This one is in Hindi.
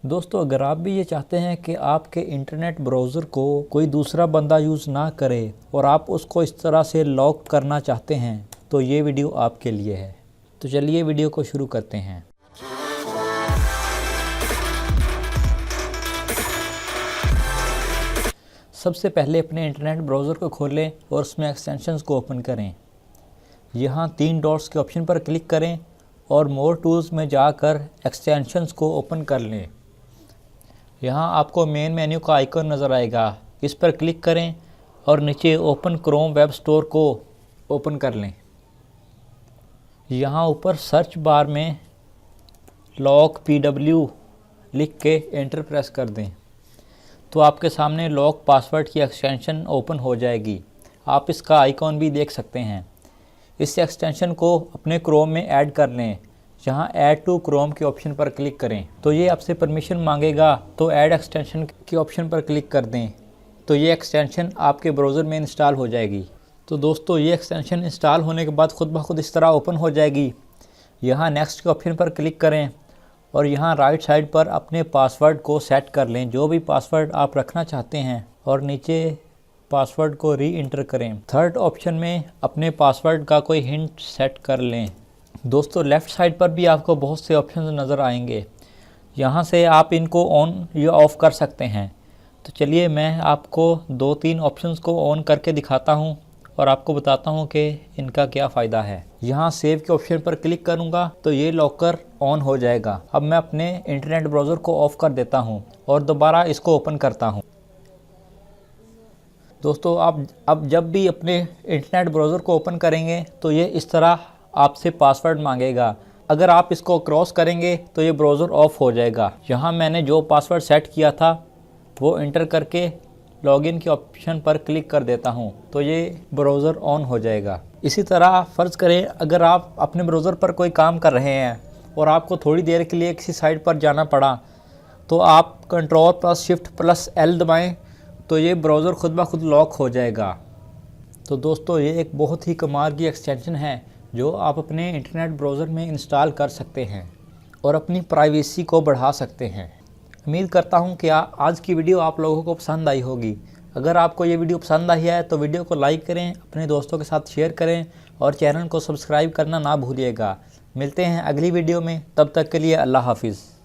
दोस्तों, अगर आप भी ये चाहते हैं कि आपके इंटरनेट ब्राउज़र को कोई दूसरा बंदा यूज़ ना करे और आप उसको इस तरह से लॉक करना चाहते हैं तो ये वीडियो आपके लिए है। तो चलिए वीडियो को शुरू करते हैं। सबसे पहले अपने इंटरनेट ब्राउज़र को खोलें और उसमें एक्सटेंशंस को ओपन करें। यहाँ 3 डॉट्स के ऑप्शन पर क्लिक करें और मोर टूल्स में जाकर एक्सटेंशंस को ओपन कर लें। यहाँ आपको मेन मेन्यू का आइकन नज़र आएगा, इस पर क्लिक करें और नीचे ओपन क्रोम वेब स्टोर को ओपन कर लें। यहाँ ऊपर सर्च बार में लॉक PW लिख के एंटर प्रेस कर दें तो आपके सामने लॉक पासवर्ड की एक्सटेंशन ओपन हो जाएगी। आप इसका आइकॉन भी देख सकते हैं। इस एक्सटेंशन को अपने क्रोम में ऐड कर लें। यहाँ ऐड टू क्रोम के ऑप्शन पर क्लिक करें तो ये आपसे परमिशन मांगेगा, तो ऐड एक्सटेंशन के ऑप्शन पर क्लिक कर दें तो ये एक्सटेंशन आपके ब्राउज़र में इंस्टॉल हो जाएगी। तो दोस्तों, ये एक्सटेंशन इंस्टॉल होने के बाद खुद ब खुद इस तरह ओपन हो जाएगी। यहाँ नेक्स्ट के ऑप्शन पर क्लिक करें और यहाँ राइट साइड पर अपने पासवर्ड को सेट कर लें, जो भी पासवर्ड आप रखना चाहते हैं, और नीचे पासवर्ड को री इंटर करें। थर्ड ऑप्शन में अपने पासवर्ड का कोई हिंट सेट कर लें। दोस्तों, लेफ़्ट साइड पर भी आपको बहुत से ऑप्शन नज़र आएंगे, यहाँ से आप इनको ऑन या ऑफ़ कर सकते हैं। तो चलिए मैं आपको 2-3 ऑप्शंस को ऑन करके दिखाता हूँ और आपको बताता हूँ कि इनका क्या फ़ायदा है। यहाँ सेव के ऑप्शन पर क्लिक करूँगा तो ये लॉकर ऑन हो जाएगा। अब मैं अपने इंटरनेट ब्राउज़र को ऑफ़ कर देता हूँ और दोबारा इसको ओपन करता हूँ। दोस्तों, आप अब जब भी अपने इंटरनेट ब्राउज़र को ओपन करेंगे तो ये इस तरह आपसे पासवर्ड मांगेगा। अगर आप इसको क्रॉस करेंगे तो ये ब्राउज़र ऑफ़ हो जाएगा। यहाँ मैंने जो पासवर्ड सेट किया था वो इंटर करके लॉगिन के ऑप्शन पर क्लिक कर देता हूँ तो ये ब्राउज़र ऑन हो जाएगा। इसी तरह फ़र्ज़ करें अगर आप अपने ब्राउज़र पर कोई काम कर रहे हैं और आपको थोड़ी देर के लिए किसी साइट पर जाना पड़ा तो आप Ctrl+Shift+L दबाएँ तो ये ब्राउज़र खुद ब खुद लॉक हो जाएगा। तो दोस्तों, ये एक बहुत ही कमाल की एक्सटेंशन है जो आप अपने इंटरनेट ब्राउज़र में इंस्टॉल कर सकते हैं और अपनी प्राइवेसी को बढ़ा सकते हैं। उम्मीद करता हूँ कि आज की वीडियो आप लोगों को पसंद आई होगी। अगर आपको ये वीडियो पसंद आई है तो वीडियो को लाइक करें, अपने दोस्तों के साथ शेयर करें और चैनल को सब्सक्राइब करना ना भूलिएगा। मिलते हैं अगली वीडियो में, तब तक के लिए अल्लाह हाफिज़।